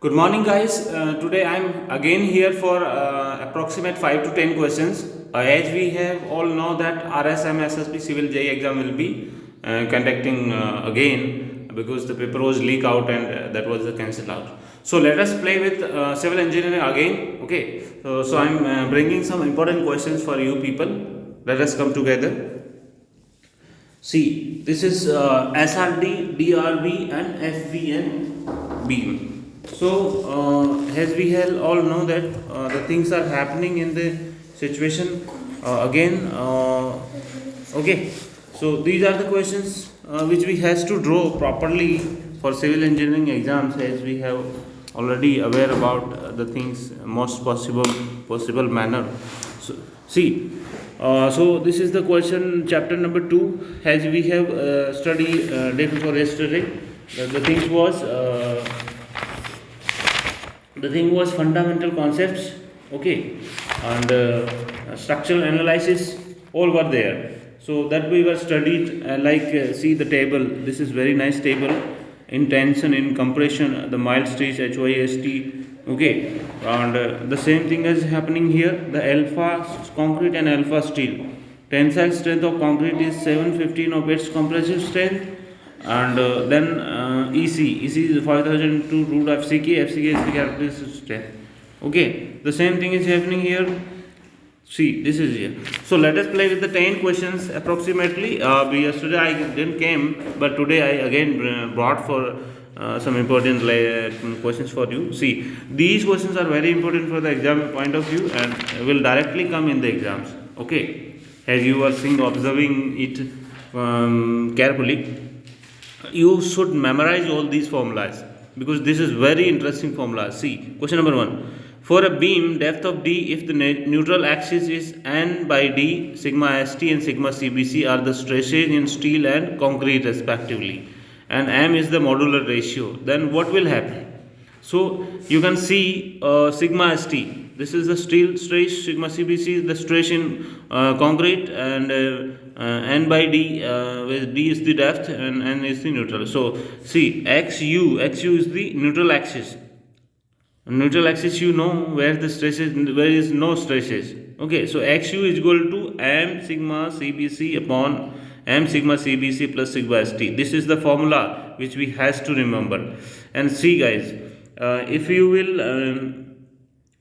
Good morning, guys. Today I'm again here for approximate 5 to 10 questions. As we have all know that RSM SSB Civil J exam will be conducting again because the paper was leaked out and that was cancelled out. So let us play with civil engineering again. Okay. So I'm bringing some important questions for you people. Let us come together. See, this is SRD, DRB, and FVN beam. So, as we all know that the things are happening in the situation again. Okay, so these are the questions which we has to draw properly for civil engineering exams, as we have already aware about the things most possible manner. So, see. So this is the question chapter number 2, as we have studied day before yesterday. The thing was fundamental concepts, okay, and structural analysis, all were there. So that we were studied see the table. This is very nice table in tension, in compression, the mild stress HYST. Okay, and the same thing is happening here. The alpha concrete and alpha steel. Tensile strength of concrete is 715 of its compressive strength, and then EC is 5002 root FCK. FCK is the characteristic strength. Okay, the same thing is happening here. See, this is here. So let us play with the 10 questions approximately. Yesterday I didn't came, but today I again brought for some important questions for you. See, these questions are very important for the exam point of view and will directly come in the exams. Okay, as you are seeing, observing it carefully, you should memorize all these formulas because this is very interesting formula. See, question number 1. For a beam depth of D, if the neutral axis is N by D, sigma ST and sigma CBC are the stresses in steel and concrete respectively, and M is the modular ratio, then what will happen? So you can see sigma ST. This is the steel stress. Sigma CBC is the stress in concrete, and N by D, where D is the depth and N is the neutral. So see, XU is the neutral axis. Neutral axis, you know where the stress is, where is no stresses. Okay, so XU is equal to M sigma CBC upon M sigma CBC plus sigma ST. This is the formula which we has to remember. And see, guys, if you will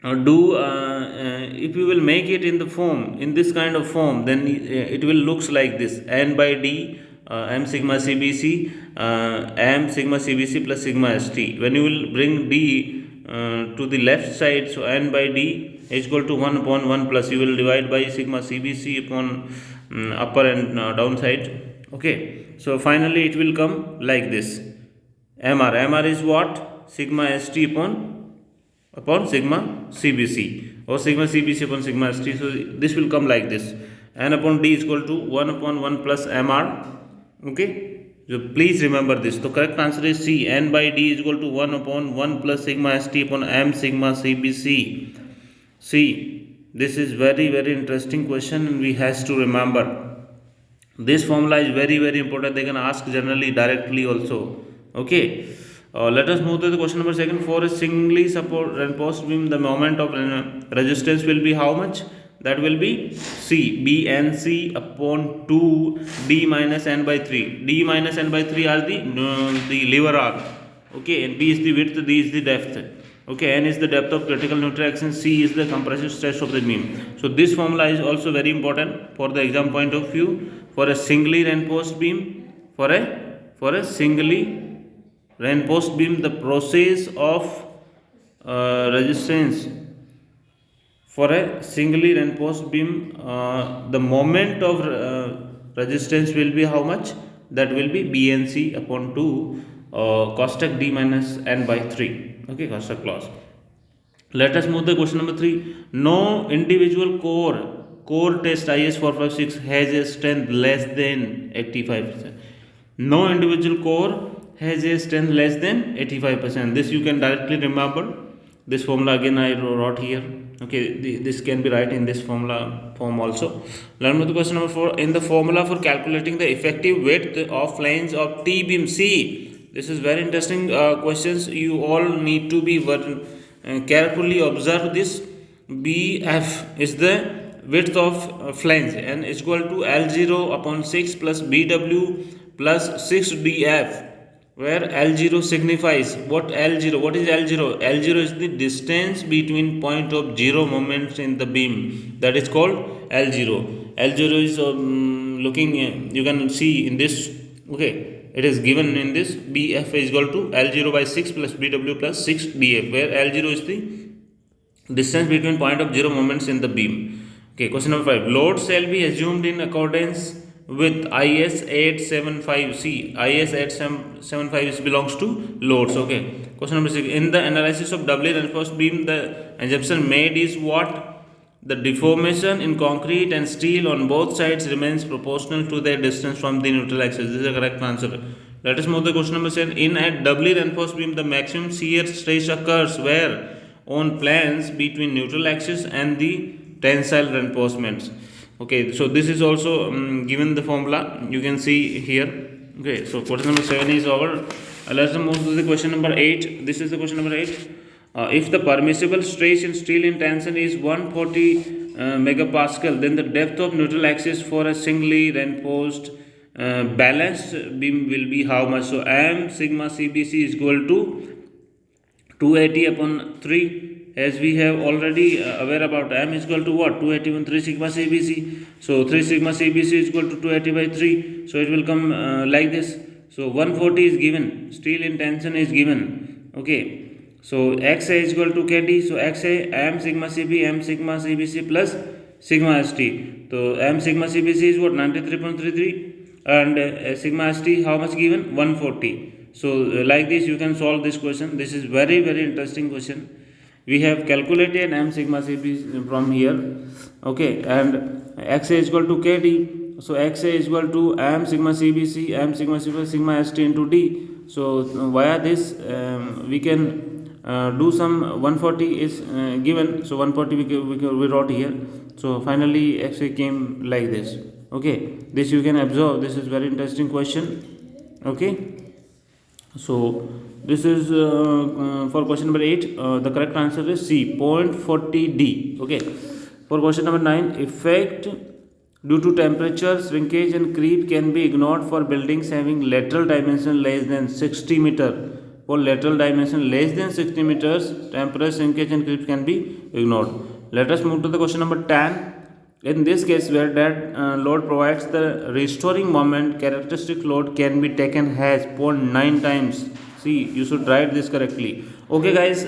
if you will make it in the form, in this kind of form, then it will looks like this: N by D, M sigma CBC, M sigma CBC plus sigma ST. When you will bring D to the left side, so N by D is equal to 1 upon 1 plus you will divide by sigma CBC upon upper and down side. Okay, so finally it will come like this: MR is what? Sigma ST upon sigma CBC, or sigma CBC upon sigma ST. So this will come like this: N upon D is equal to 1 upon 1 plus MR. Okay, so please remember this. The correct answer is C. N by D is equal to 1 upon 1 plus sigma ST upon M sigma CBC. See, this is very interesting question and we has to remember. This formula is very important. They can ask generally directly also. Okay. Let us move to the question number 2. For a singly support reinforced beam, the moment of resistance will be how much? That will be C, BNC upon 2 D minus N by 3. D minus N by 3 are the lever arc. Okay, and B is the width, D is the depth. Okay, N is the depth of critical neutral action, C is the compressive stress of the beam. So this formula is also very important for the exam point of view. For a singly reinforced beam, for a singly reinforced beam, the process of resistance. For a singly reinforced beam, the moment of resistance will be how much? That will be BNC upon 2 cosec D minus N by 3. Okay, cosec clause. Let us move to question number 3. No individual core test IS 456 has a strength less than 85%. No individual core has a strength less than 85%. This you can directly remember. This formula again I wrote here. Okay, this can be right in this formula form also. Learn with question number 4. In the formula for calculating the effective width of flange of T beam, C, This is very interesting questions. You all need to be carefully observe this. BF is the width of flange and is equal to L0 upon 6 plus BW plus 6DF, where L0 signifies what L0. What is L0? L0 is the distance between point of zero moments in the beam. That is called L0. L0 is looking, you can see in this, okay. It is given in this. BF is equal to L0 by 6 plus BW plus 6DF, where L0 is the distance between point of zero moments in the beam. Okay, question number 5. Load shall be assumed in accordance with IS 875. See, IS 875 belongs to loads. Okay. Question number 6. In the analysis of doubly reinforced beam, the assumption made is what? The deformation in concrete and steel on both sides remains proportional to their distance from the neutral axis. This is the correct answer. Let us move to question number 7. In a doubly reinforced beam, the maximum shear stress occurs where? On planes between neutral axis and the tensile reinforcements. Okay, so this is also given the formula. You can see here. Okay, so question number 7 is over. Let's move to the question number 8. This is the question number 8. If the permissible stress in steel in tension is 140 megapascal, then the depth of neutral axis for a singly reinforced balanced beam will be how much? So M sigma CBC is equal to 280 upon 3, as we have already aware about M is equal to what? 280 upon 3 sigma CBC. So 3 sigma CBC is equal to 280 by 3. So it will come like this. So 140 is given. Steel in tension is given. Okay. So XA is equal to KD. So XA M sigma CB M sigma CBC plus sigma ST. So M sigma CBC is what? 93.33 and sigma ST how much given? 140. So like this you can solve this question. This is very interesting question. We have calculated M sigma CB from here. Okay, and XA is equal to KD. So XA is equal to M sigma CBC M sigma CBC sigma ST into D. So via this we can do some 140 is given. So 140 we wrote here. So finally XA came like this. Okay, this you can observe. This is very interesting question. Okay. So this is for question number 8. The correct answer is C, 0.40D. Okay. For question number 9, effect due to temperature, shrinkage and creep can be ignored for buildings having lateral dimension less than 60 meter. For lateral dimension less than 60 meters, temperature, shrinkage and creep can be ignored. Let us move to the question number 10. In this case, where that load provides the restoring moment, characteristic load can be taken as 0.9 times. See, you should write this correctly. Okay, guys,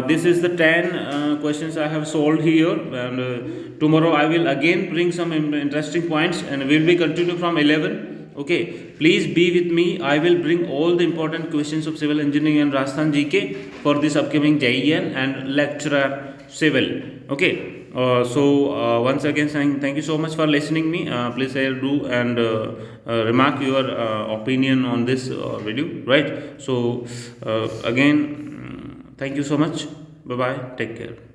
this is the 10 questions I have solved here, and tomorrow I will again bring some interesting points, and we will be continuing from 11. Okay, please be with me. I will bring all the important questions of civil engineering and Rajasthan GK for this upcoming JEN and lecturer civil. Okay. Once again saying thank you so much for listening me. Please do and remark your opinion on this video, right? So again, thank you so much. Bye bye. Take care.